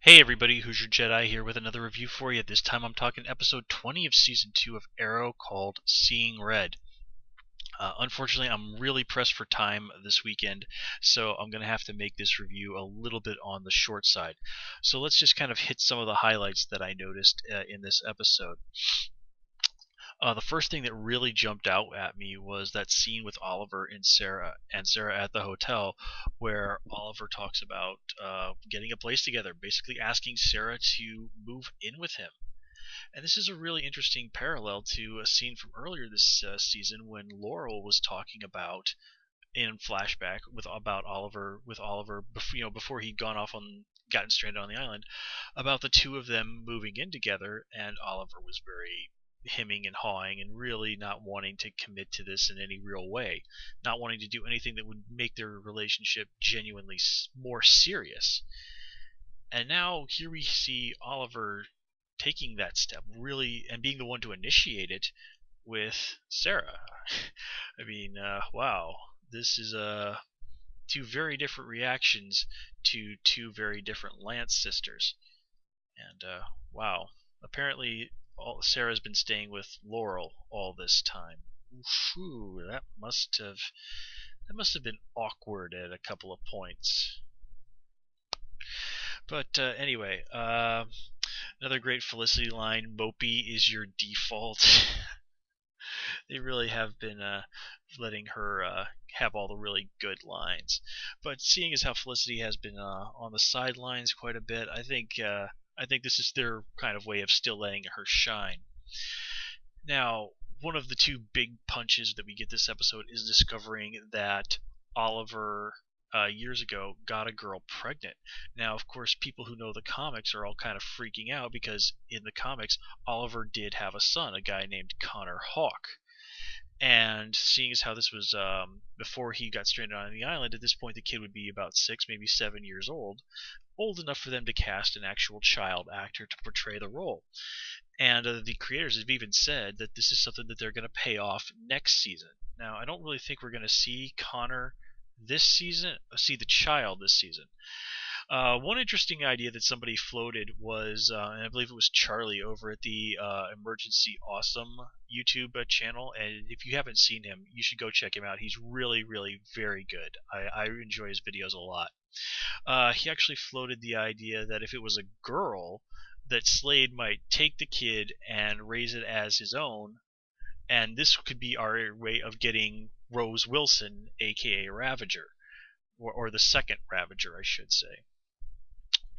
Hey everybody, Hoosier Jedi here with another review for you. This time I'm talking episode 20 of season 2 of Arrow called Seeing Red. Unfortunately, I'm really pressed for time this weekend, so I'm going to have to make this review a little bit on the short side. So let's just kind of hit some of the highlights that I noticed in this episode. The first thing that really jumped out at me was that scene with Oliver and Sarah at the hotel, where Oliver talks about getting a place together, basically asking Sarah to move in with him. And this is a really interesting parallel to a scene from earlier this season when Laurel was talking about in flashback about Oliver before he'd gotten stranded on the island, about the two of them moving in together, and Oliver was very hemming and hawing and really not wanting to commit to this in any real way, not wanting to do anything that would make their relationship genuinely more serious. And now here we see Oliver taking that step really and being the one to initiate it with Sarah. I mean, wow, this is two very different reactions to two very different Lance sisters. And wow, apparently Sarah's been staying with Laurel all this time. Ooh, that must have been awkward at a couple of points. But anyway, another great Felicity line: "Mopey is your default." They really have been letting her have all the really good lines. But seeing as how Felicity has been on the sidelines quite a bit, I think this is their kind of way of still letting her shine. Now, one of the two big punches that we get this episode is discovering that Oliver years ago got a girl pregnant. Now, of course, people who know the comics are all kind of freaking out because in the comics, Oliver did have a son, a guy named Connor Hawke. And seeing as how this was before he got stranded on the island, at this point the kid would be about 6, maybe 7 years old enough for them to cast an actual child actor to portray the role. And the creators have even said that this is something that they're going to pay off next season. Now, I don't really think we're going to see Connor this season, see the child this season. One interesting idea that somebody floated was, and I believe it was Charlie over at the Emergency Awesome YouTube channel, and if you haven't seen him, you should go check him out. He's really, really very good. I enjoy his videos a lot. He actually floated the idea that if it was a girl, that Slade might take the kid and raise it as his own, and this could be our way of getting Rose Wilson, aka Ravager, or the second Ravager, I should say.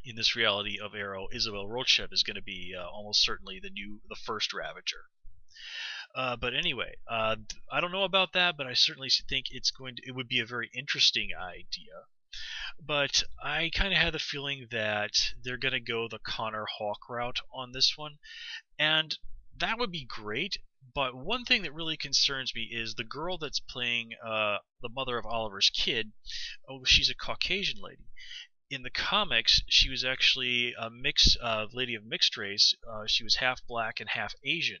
In this reality of Arrow, Isabel Rochev is going to be almost certainly the first Ravager. But anyway, I don't know about that, but I certainly think it would be a very interesting idea. But I kind of had the feeling that they're going to go the Connor Hawke route on this one, and that would be great. But one thing that really concerns me is the girl that's playing the mother of Oliver's kid. Oh, she's a Caucasian lady. In the comics, she was actually a lady of mixed race. She was half black and half Asian.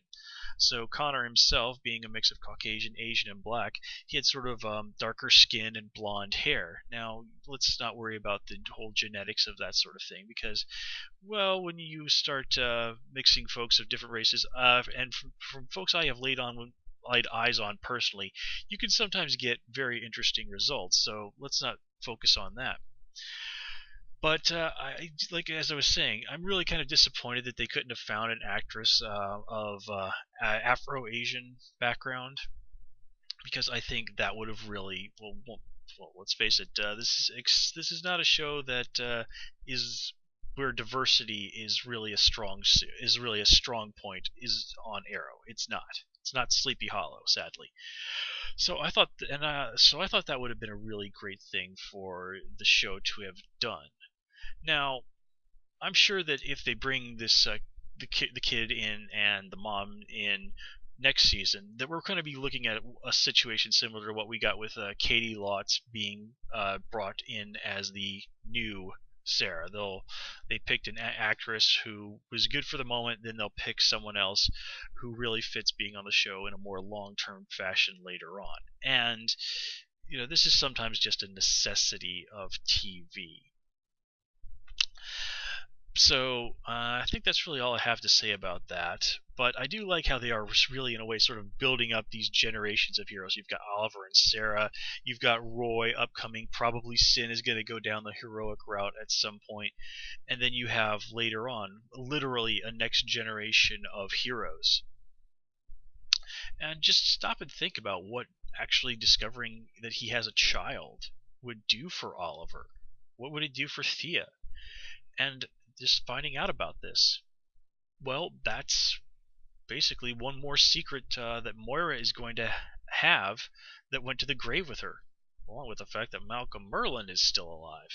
So Connor himself, being a mix of Caucasian, Asian, and black, he had sort of darker skin and blonde hair. Now, let's not worry about the whole genetics of that sort of thing, because, well, when you start mixing folks of different races, and from folks I have laid eyes on personally, you can sometimes get very interesting results. So let's not focus on that. But as I was saying, I'm really kind of disappointed that they couldn't have found an actress of Afro-Asian background, because I think that would have really well, let's face it, this is not a show that is where diversity is really a strong point is on Arrow. It's not. It's not Sleepy Hollow, sadly. So I thought, that would have been a really great thing for the show to have done. Now, I'm sure that if they bring this the kid in and the mom in next season, that we're going to be looking at a situation similar to what we got with Katie Lotz being brought in as the new Sarah. They picked an actress who was good for the moment, then they'll pick someone else who really fits being on the show in a more long-term fashion later on. And this is sometimes just a necessity of TV. So I think that's really all I have to say about that. But I do like how they are really, in a way, sort of building up these generations of heroes. You've got Oliver and Sarah. You've got Roy upcoming. Probably Sin is going to go down the heroic route at some point. And then you have later on, literally, a next generation of heroes. And just stop and think about what actually discovering that he has a child would do for Oliver. What would it do for Thea? And just finding out about this. Well, that's basically one more secret that Moira is going to have that went to the grave with her, along with the fact that Malcolm Merlyn is still alive.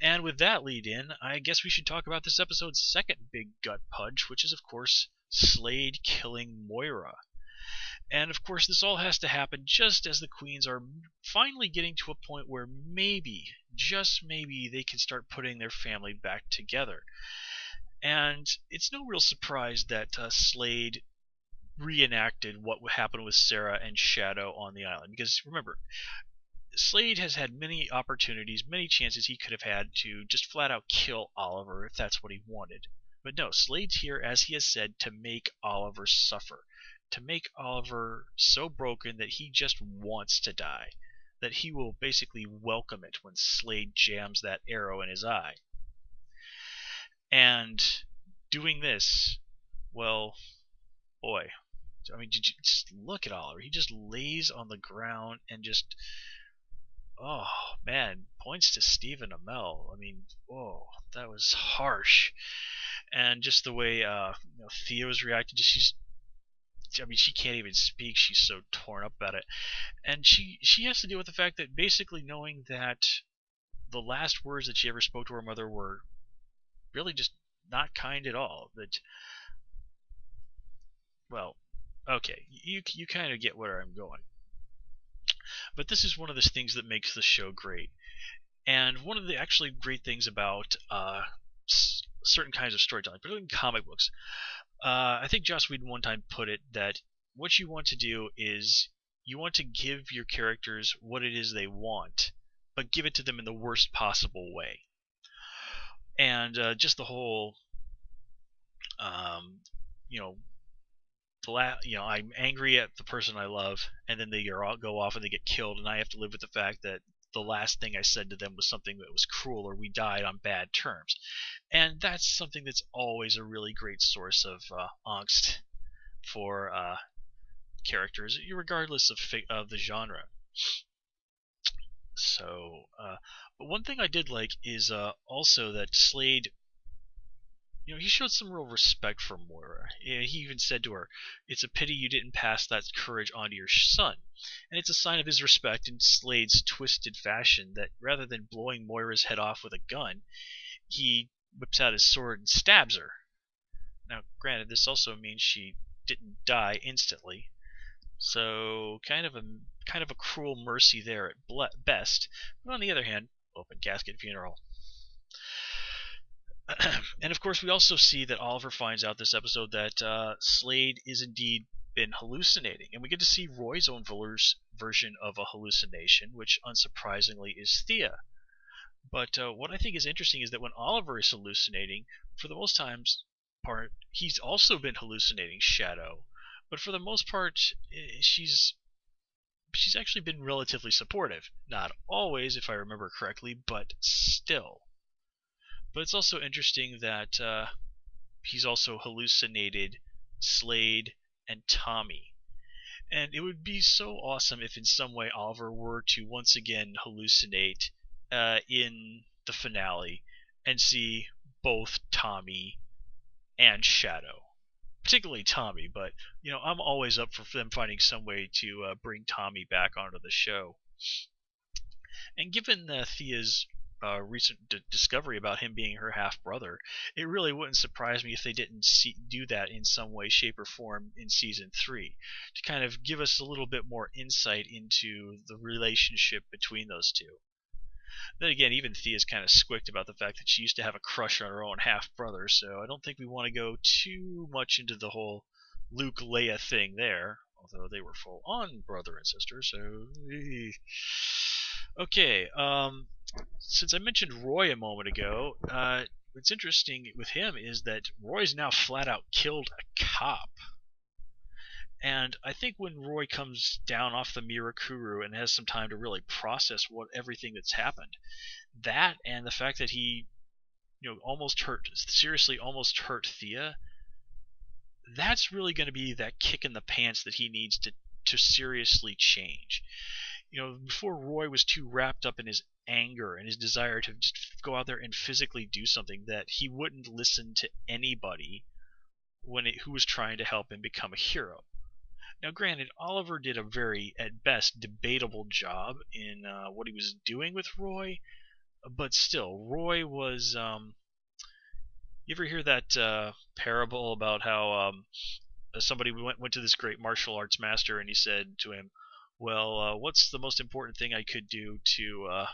And with that lead in, I guess we should talk about this episode's second big gut punch, which is, of course, Slade killing Moira. And of course, this all has to happen just as the Queens are finally getting to a point where maybe, just maybe, they can start putting their family back together. And it's no real surprise that Slade reenacted what happened with Sarah and Shadow on the island. Because remember, Slade has had many opportunities, many chances he could have had to just flat out kill Oliver if that's what he wanted. But no, Slade's here, as he has said, to make Oliver suffer. To make Oliver so broken that he just wants to die. That he will basically welcome it when Slade jams that arrow in his eye. And doing this, well, boy, I mean, just look at Oliver. He just lays on the ground and just, oh man, points to Stephen Amell. I mean, whoa, that was harsh. And just the way Thea was reacting, I mean, she can't even speak. She's so torn up about it, and she has to deal with the fact that basically knowing that the last words that she ever spoke to her mother were really just not kind at all. That, well, okay, you kind of get where I'm going. But this is one of the things that makes the show great. And one of the actually great things about certain kinds of storytelling, particularly in comic books, I think Joss Whedon one time put it that what you want to do is you want to give your characters what it is they want, but give it to them in the worst possible way. And just the whole, you know, I'm angry at the person I love, and then they go off and they get killed, and I have to live with the fact that the last thing I said to them was something that was cruel, or we died on bad terms. And that's something that's always a really great source of angst for characters, regardless of the genre. So, but one thing I did like is also that Slade, he showed some real respect for Moira. He even said to her, "It's a pity you didn't pass that courage on to your son." And it's a sign of his respect in Slade's twisted fashion that rather than blowing Moira's head off with a gun, he whips out his sword and stabs her. Now, granted, this also means she didn't die instantly, so kind of a cruel mercy there at best. But on the other hand, open casket funeral. And of course, we also see that Oliver finds out this episode that Slade is indeed been hallucinating, and we get to see Roy's own version of a hallucination, which unsurprisingly is Thea. But what I think is interesting is that when Oliver is hallucinating, for the most part, he's also been hallucinating Shadow. But for the most part, she's actually been relatively supportive. Not always, if I remember correctly, but still. But it's also interesting that he's also hallucinated Slade and Tommy. And it would be so awesome if in some way Oliver were to once again hallucinate in the finale and see both Tommy and Shadow. Particularly Tommy, but I'm always up for them finding some way to bring Tommy back onto the show. And given Thea's recent discovery about him being her half-brother, it really wouldn't surprise me if they didn't do that in some way, shape, or form in Season 3, to kind of give us a little bit more insight into the relationship between those two. Then again, even Thea's kind of squicked about the fact that she used to have a crush on her own half-brother, so I don't think we want to go too much into the whole Luke-Leia thing there, although they were full-on brother and sister, so... Okay, since I mentioned Roy a moment ago, what's interesting with him is that Roy's now flat out killed a cop. And I think when Roy comes down off the Mirakuru and has some time to really process everything that's happened, that and the fact that he, seriously almost hurt Thea, that's really going to be that kick in the pants that he needs to seriously change. Before Roy was too wrapped up in his anger and his desire to just go out there and physically do something, that he wouldn't listen to anybody who was trying to help him become a hero. Now, granted, Oliver did a very, at best, debatable job in what he was doing with Roy, but still, Roy was. You ever hear that parable about how somebody went to this great martial arts master and he said to him, "Well, what's the most important thing I could do to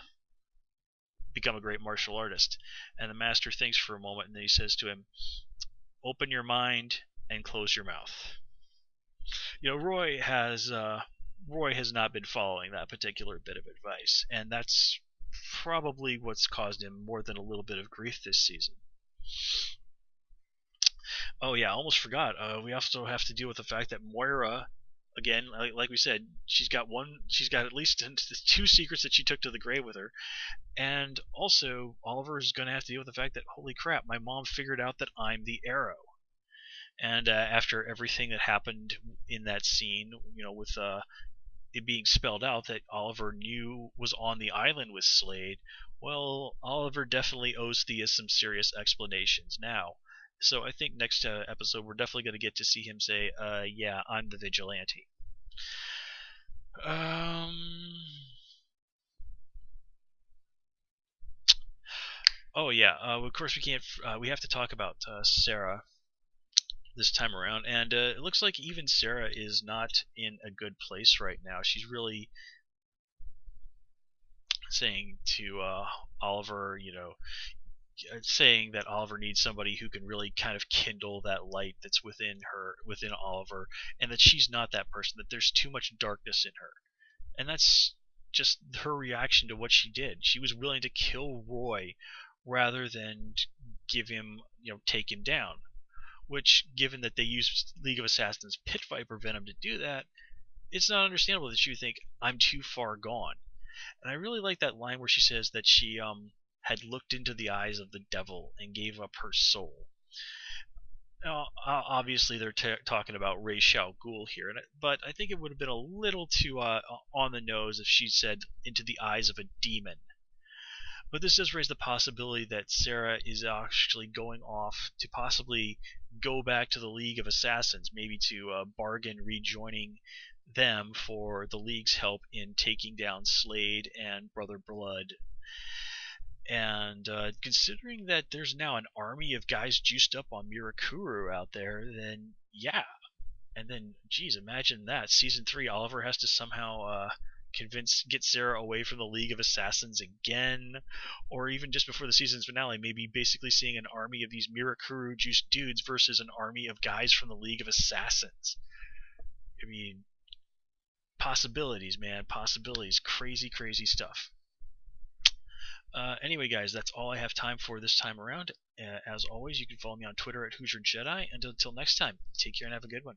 become a great martial artist?" And the master thinks for a moment and then he says to him, "Open your mind and close your mouth." Roy has not been following that particular bit of advice, and that's probably what's caused him more than a little bit of grief this season. Oh yeah, I almost forgot. We also have to deal with the fact that Moira, again, like we said, she's got at least 2 secrets that she took to the grave with her, and also Oliver is going to have to deal with the fact that, holy crap, my mom figured out that I'm the Arrow. And after everything that happened in that scene, with it being spelled out that Oliver knew was on the island with Slade, well, Oliver definitely owes Thea some serious explanations now. So I think next episode we're definitely going to get to see him say, yeah, I'm the vigilante. Oh yeah, of course we can't. We have to talk about Sarah this time around, and it looks like even Sarah is not in a good place right now. She's really saying to Oliver, saying that Oliver needs somebody who can really kind of kindle that light that's within Oliver, and that she's not that person, that there's too much darkness in her. And that's just her reaction to what she did. She was willing to kill Roy rather than give him, take him down. Which, given that they used League of Assassins Pit Viper Venom to do that, it's not understandable that you think, I'm too far gone. And I really like that line where she says that she had looked into the eyes of the devil and gave up her soul. Now, obviously they're talking about Ra's al Ghul here, but I think it would have been a little too on the nose if she said into the eyes of a demon. But this does raise the possibility that Sarah is actually going off to possibly go back to the League of Assassins, maybe to bargain rejoining them for the League's help in taking down Slade and Brother Blood. And considering that there's now an army of guys juiced up on Mirakuru out there, then yeah. And then, geez, imagine that. Season 3, Oliver has to somehow get Sarah away from the League of Assassins again, or even just before the season's finale, maybe basically seeing an army of these Mirakuru juiced dudes versus an army of guys from the League of Assassins. I mean, possibilities, man, possibilities. Crazy, crazy stuff. Anyway, guys, that's all I have time for this time around. As always, you can follow me on Twitter at HoosierJedi, and until next time, take care and have a good one.